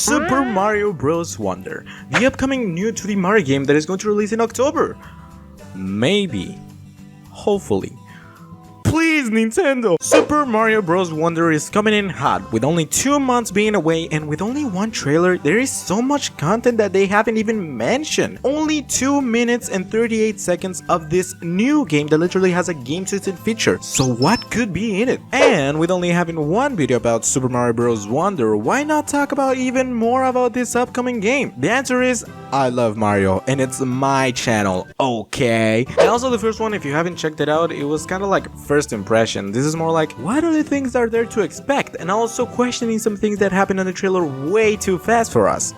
Super Mario Bros. Wonder, the upcoming new 2D Mario game that is going to release in October. Maybe. Hopefully. Please, Nintendo! Super Mario Bros. Wonder is coming in hot, with only 2 months being away and with only one trailer. There is so much content that they haven't even mentioned. Only 2 minutes and 38 seconds of this new game that literally has a game-tested feature. So what could be in it? And with only having one video about Super Mario Bros. Wonder, why not talk about even more about this upcoming game? The answer is, I love Mario, and it's my channel, okay? And also the first one, if you haven't checked it out, it was kind of like first impression. This is more like, what other things are there to expect? And also questioning some things that happened on the trailer way too fast for us.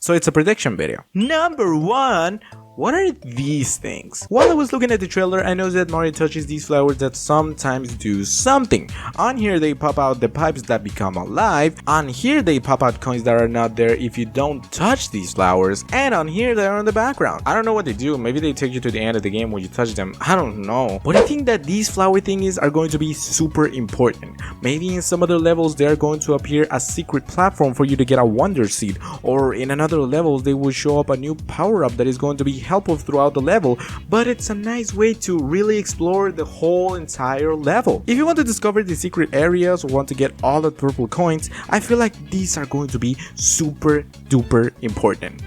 So it's a prediction video. Number 1. What are these things? While I was looking at the trailer, I noticed that Mario touches these flowers that sometimes do something. On here they pop out the pipes that become alive. On here they pop out coins that are not there if you don't touch these flowers. And on here they are in the background. I don't know what they do. Maybe they take you to the end of the game when you touch them. I don't know. But I think that these flower thingies are going to be super important. Maybe in some other levels they are going to appear as secret platform for you to get a wonder seed. Or in another levels they will show up a new power up that is going to be helpful throughout the level, but it's a nice way to really explore the whole entire level. If you want to discover the secret areas or want to get all the purple coins, I feel like these are going to be super duper important.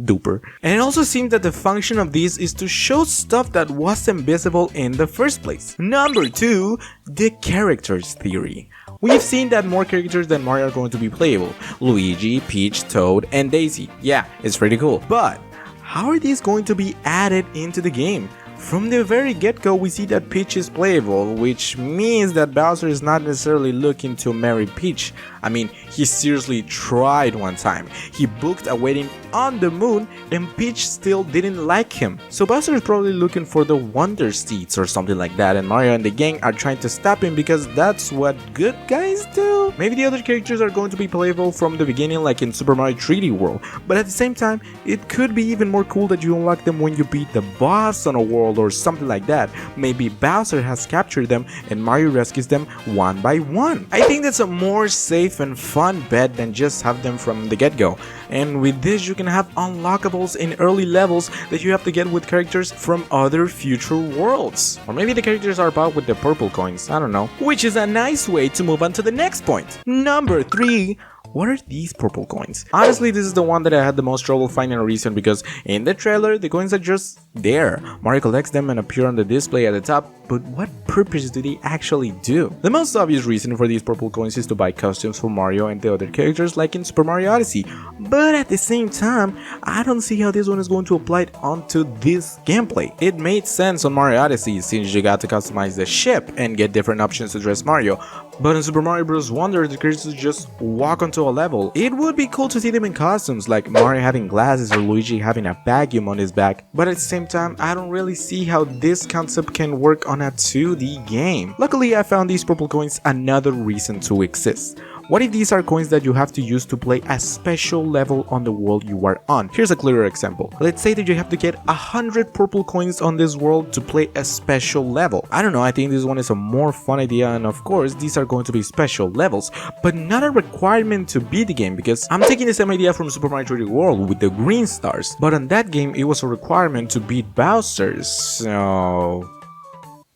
Duper. And it also seems that the function of these is to show stuff that wasn't visible in the first place. Number 2, the characters theory. We've seen that more characters than Mario are going to be playable. Luigi, Peach, Toad, and Daisy. Yeah, it's pretty cool. But how are these going to be added into the game? From the very get-go, we see that Peach is playable, which means that Bowser is not necessarily looking to marry Peach. I mean, he seriously tried one time. He booked a wedding on the moon and Peach still didn't like him. So Bowser is probably looking for the Wonder Seeds or something like that, and Mario and the gang are trying to stop him because that's what good guys do. Maybe the other characters are going to be playable from the beginning like in Super Mario 3D World, but at the same time, it could be even more cool that you unlock them when you beat the boss on a world or something like that. Maybe Bowser has captured them and Mario rescues them one by one. I think that's a more safe and fun bet than just have them from the get-go. And with this you can have unlockables in early levels that you have to get with characters from other future worlds. Or maybe the characters are bought with the purple coins, I don't know. Which is a nice way to move on to the next point. Number 3. What are these purple coins? Honestly, this is the one that I had the most trouble finding a reason, because in the trailer, the coins are just there. Mario collects them and appear on the display at the top, but what purpose do they actually do? The most obvious reason for these purple coins is to buy costumes for Mario and the other characters like in Super Mario Odyssey, but at the same time, I don't see how this one is going to apply it onto this gameplay. It made sense on Mario Odyssey since you got to customize the ship and get different options to dress Mario. But in Super Mario Bros. Wonder, the characters just walk onto a level. It would be cool to see them in costumes, like Mario having glasses or Luigi having a vacuum on his back, but at the same time, I don't really see how this concept can work on a 2D game. Luckily, I found these purple coins another reason to exist. What if these are coins that you have to use to play a special level on the world you are on? Here's a clearer example. Let's say that you have to get 100 purple coins on this world to play a special level. I don't know, I think this one is a more fun idea, and of course these are going to be special levels, but not a requirement to beat the game, because I'm taking the same idea from Super Mario 3D World with the green stars, but on that game it was a requirement to beat Bowser, so...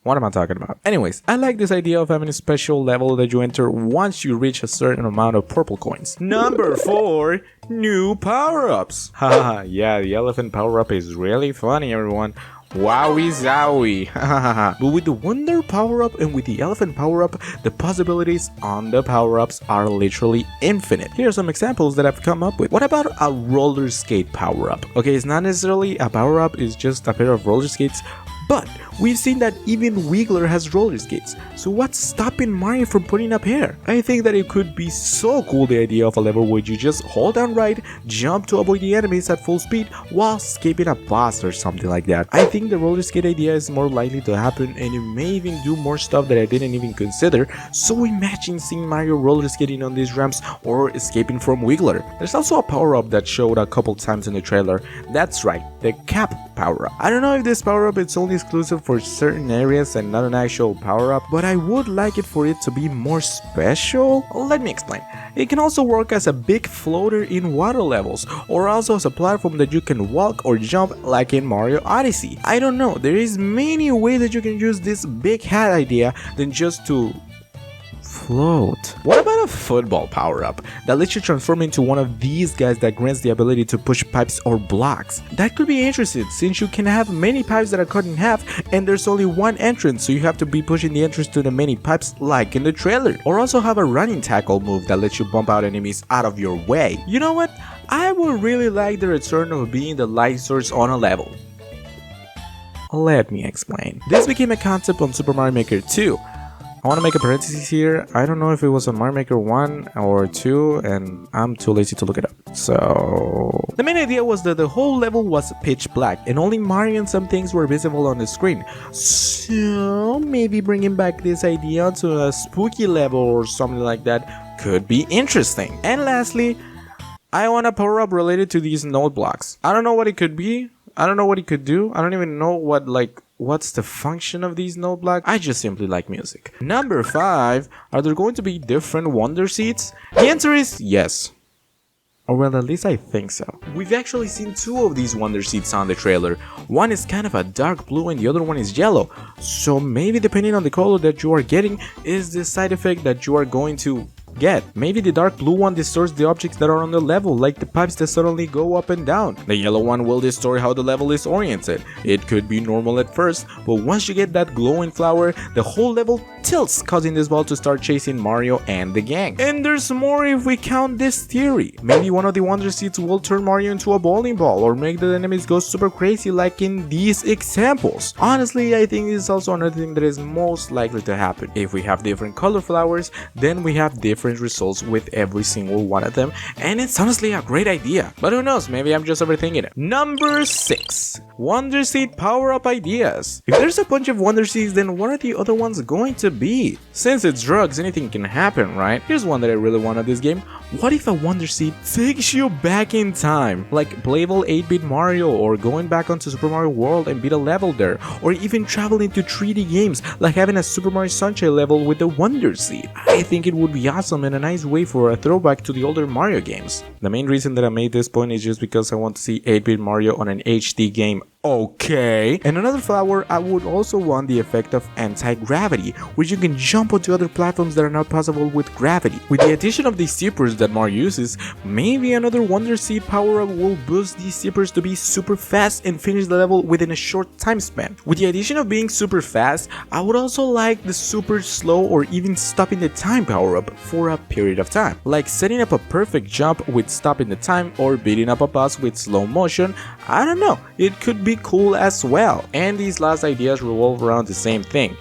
what am I talking about? Anyways, I like this idea of having a special level that you enter once you reach a certain amount of purple coins. Number 4, new power-ups. Haha, yeah, the elephant power-up is really funny, everyone. Wowie zowie. But with the Wonder power-up and with the elephant power-up, the possibilities on the power-ups are literally infinite. Here are some examples that I've come up with. What about a roller skate power-up? Okay, it's not necessarily a power-up, it's just a pair of roller skates. But we've seen that even Wiggler has roller skates, so what's stopping Mario from putting up hair? I think that it could be so cool, the idea of a level where you just hold down right, jump to avoid the enemies at full speed while escaping a boss or something like that. I think the roller skate idea is more likely to happen, and it may even do more stuff that I didn't even consider, so imagine seeing Mario roller skating on these ramps or escaping from Wiggler. There's also a power-up that showed a couple times in the trailer. That's right, the cap power-up. I don't know if this power-up is only exclusive for certain areas and not an actual power-up, but I would like it for it to be more special. Let me explain. It can also work as a big floater in water levels, or also as a platform that you can walk or jump like in Mario Odyssey. I don't know, there is many ways that you can use this big hat idea than just to float. What about a football power-up that lets you transform into one of these guys that grants the ability to push pipes or blocks? That could be interesting since you can have many pipes that are cut in half and there's only one entrance, so you have to be pushing the entrance to the many pipes like in the trailer. Or also have a running tackle move that lets you bump out enemies out of your way. You know what? I would really like the return of being the light source on a level. Let me explain. This became a concept on Super Mario Maker 2. I want to make a parenthesis here. I don't know if it was on Mario Maker 1 or 2 and I'm too lazy to look it up. So the main idea was that the whole level was pitch black and only Mario and some things were visible on the screen. So maybe bringing back this idea to a spooky level or something like that could be interesting. And lastly, I want a power-up related to these note blocks. I don't know what it could be. I don't know what it could do. I don't even know what's the function of these note blocks. I just simply like music. Number 5, are there going to be different wonder seeds? The answer is yes. Or well, at least I think so. We've actually seen 2 of these wonder seeds on the trailer. One is kind of a dark blue and the other one is yellow. So maybe depending on the color that you are getting is the side effect that you are going to get. Maybe the dark blue one distorts the objects that are on the level, like the pipes that suddenly go up and down. The yellow one will distort how the level is oriented. It could be normal at first, but once you get that glowing flower, the whole level tilts, causing this ball to start chasing Mario and the gang. And there's more if we count this theory. Maybe one of the wonder seeds will turn Mario into a bowling ball or make the enemies go super crazy like in these examples. Honestly, I think this is also another thing that is most likely to happen. If we have different color flowers, then we have different results with every single one of them, and it's honestly a great idea. But who knows, maybe I'm just overthinking it. Number 6. Wonder Seed power-up ideas. If there's a bunch of Wonder Seeds, then what are the other ones going to be? Since it's drugs, anything can happen, right? Here's one that I really want in this game. What if a Wonder Seed takes you back in time? Like playable 8-bit Mario, or going back onto Super Mario World and beat a level there, or even travel into 3D games, like having a Super Mario Sunshine level with the Wonder Seed. I think it would be awesome and a nice way for a throwback to the older Mario games. The main reason that I made this point is just because I want to see 8-bit Mario on an HD game. Okay. And another flower, I would also want the effect of anti-gravity, which you can jump onto other platforms that are not possible with gravity. With the addition of these zippers that Mario uses, maybe another Wonder Seed power-up will boost these zippers to be super fast and finish the level within a short time span. With the addition of being super fast, I would also like the super slow or even stopping the time power-up for a period of time. Like setting up a perfect jump with stopping the time or beating up a boss with slow motion. I don't know, it could be cool as well. And these last ideas revolve around the same thing: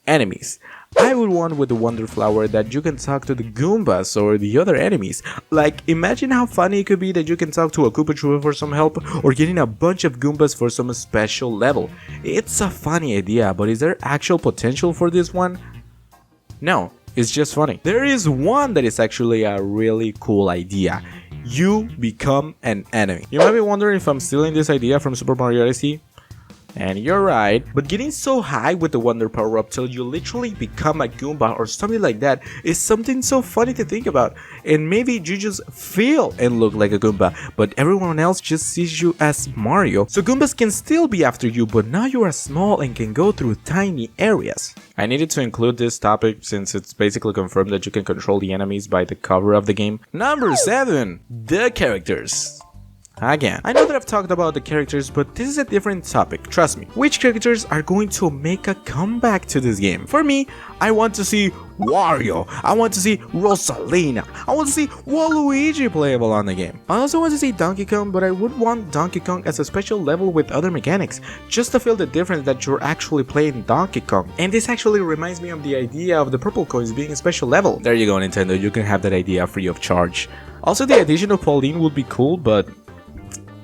enemies. I would want with the Wonder Flower that you can talk to the Goombas or the other enemies. Like, imagine how funny it could be that you can talk to a Koopa Troopa for some help, or getting a bunch of Goombas for some special level. It's a funny idea, but is there actual potential for this one? No, it's just funny. There is one that is actually a really cool idea. You become an enemy. You might be wondering if I'm stealing this idea from Super Mario Odyssey. And you're right, but getting so high with the Wonder power-up till you literally become a Goomba or something like that is something so funny to think about. And maybe you just feel and look like a Goomba, but everyone else just sees you as Mario. So Goombas can still be after you, but now you are small and can go through tiny areas. I needed to include this topic since it's basically confirmed that you can control the enemies by the cover of the game. Number 7. The characters. Again, I know that I've talked about the characters, but this is a different topic, trust me. Which characters are going to make a comeback to this game? For me, I want to see Wario, I want to see Rosalina, I want to see Waluigi playable on the game. I also want to see Donkey Kong, but I would want Donkey Kong as a special level with other mechanics, just to feel the difference that you're actually playing Donkey Kong. And this actually reminds me of the idea of the purple coins being a special level. There you go, Nintendo, you can have that idea free of charge. Also, the addition of Pauline would be cool, but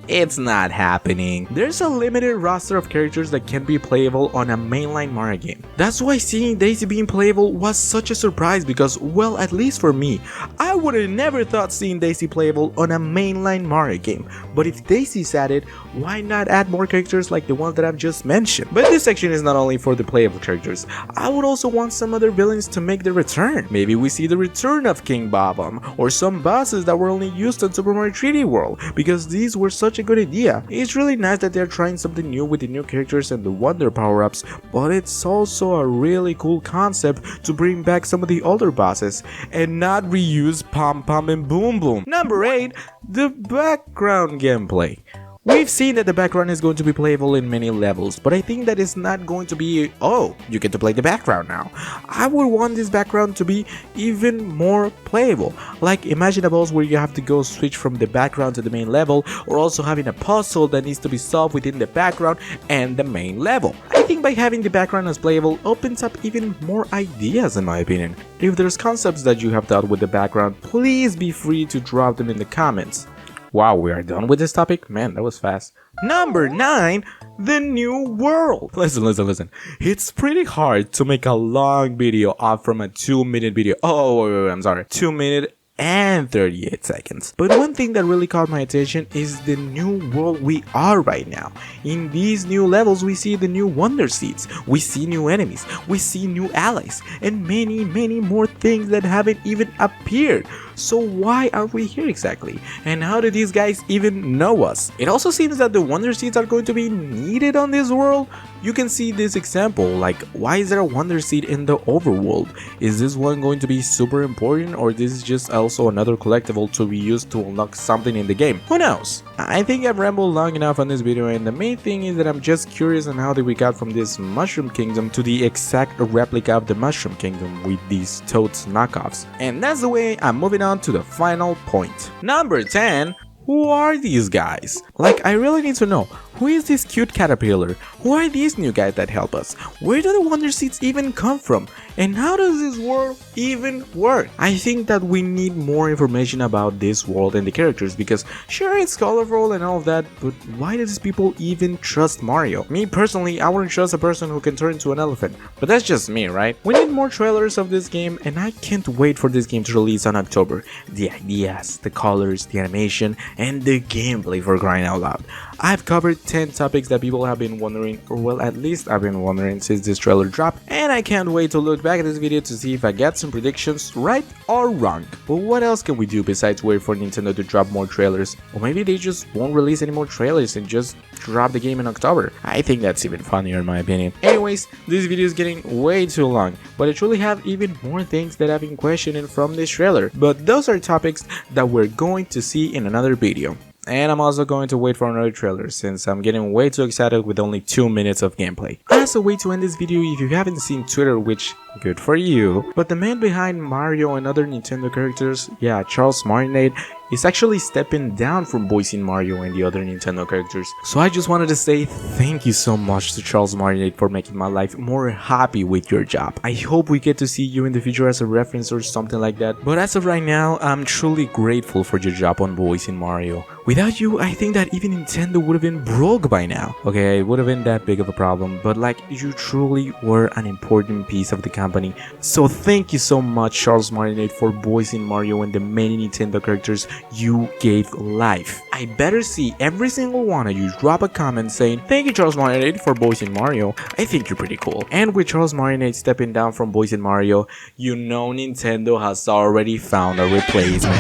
It's not happening. There's a limited roster of characters that can be playable on a mainline Mario game. That's why seeing Daisy being playable was such a surprise because, well, at least for me, I would have never thought seeing Daisy playable on a mainline Mario game. But if Daisy's at it, why not add more characters like the ones that I've just mentioned? But this section is not only for the playable characters. I would also want some other villains to make their return. Maybe we see the return of King Bob-omb, or some bosses that were only used on Super Mario 3D World, because these were such a good idea. It's really nice that they're trying something new with the new characters and the Wonder Power-Ups, but it's also a really cool concept to bring back some of the older bosses and not reuse Pom Pom and Boom Boom. Number 8, the background gameplay. We've seen that the background is going to be playable in many levels, but I think that it's not going to be, oh, you get to play the background now. I would want this background to be even more playable, like imaginables where you have to go switch from the background to the main level, or also having a puzzle that needs to be solved within the background and the main level. I think by having the background as playable opens up even more ideas in my opinion. If there's concepts that you have thought with the background, please be free to drop them in the comments. Wow, we are done with this topic? Man, that was fast. Number 9, the new world. Listen. It's pretty hard to make a long video off from a 2-minute video. Oh, wait, I'm sorry. 2-minute and 38 seconds. But one thing that really caught my attention is the new world we are right now. In these new levels, we see the new Wonder Seeds, we see new enemies, we see new allies, and many more things that haven't even appeared. So why are we here exactly? And how do these guys even know us? It also seems that the Wonder Seeds are going to be needed on this world. You can see this example, like why is there a Wonder Seed in the overworld? Is this one going to be super important, or this is just also another collectible to be used to unlock something in the game? Who knows? I think I've rambled long enough on this video, and the main thing is that I'm just curious on how did we got from this Mushroom Kingdom to the exact replica of the Mushroom Kingdom with these Toads knockoffs. And that's the way I'm moving on to the final point. Number 10. Who are these guys? Like, I really need to know. Who is this cute caterpillar? Who are these new guys that help us? Where do the Wonder Seeds even come from? And how does this world even work? I think that we need more information about this world and the characters, because sure, it's colorful and all of that, but why does people even trust Mario? Me personally, I wouldn't trust a person who can turn into an elephant, but that's just me, right? We need more trailers of this game, and I can't wait for this game to release on October. The ideas, the colors, the animation, and the gameplay, for crying out loud. I've covered 10 topics that people have been wondering, or well, at least I've been wondering since this trailer dropped, and I can't wait to look back at this video to see if I get some predictions right or wrong. But what else can we do besides wait for Nintendo to drop more trailers? Or maybe they just won't release any more trailers and just drop the game in October. I think that's even funnier in my opinion. Anyways, this video is getting way too long, but I truly have even more things that I've been questioning from this trailer. But those are topics that we're going to see in another video. And I'm also going to wait for another trailer since I'm getting way too excited with only 2 minutes of gameplay. As a way to end this video, if you haven't seen Twitter, which good for you, but the man behind Mario and other Nintendo characters, yeah, Charles Martinet, is actually stepping down from voicing Mario and the other Nintendo characters. So I just wanted to say thank you so much to Charles Martinet for making my life more happy with your job. I hope we get to see you in the future as a reference or something like that. But as of right now, I'm truly grateful for your job on voicing Mario. Without you, I think that even Nintendo would have been broke by now. Okay, it would have been that big of a problem, but like, you truly were an important piece of the company. So thank you so much, Charles Martinet, for voicing Mario and the many Nintendo characters you gave life. I better see every single one of you drop a comment saying, thank you, Charles Martinet, for voicing Mario. I think you're pretty cool. And with Charles Martinet stepping down from voicing Mario, you know Nintendo has already found a replacement.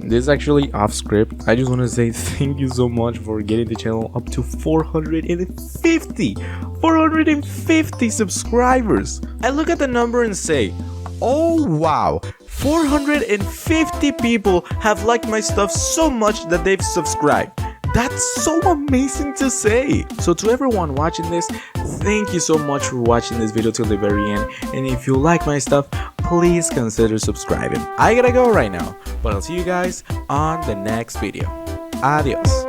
This is actually off script. I just want to say thank you so much for getting the channel up to 450 subscribers. I look at the number and say, oh wow, 450 people have liked my stuff so much that they've subscribed. That's so amazing to say. So to everyone watching this, thank you so much for watching this video till the very end. And if you like my stuff, please consider subscribing. I gotta go right now, but I'll see you guys on the next video. Adios.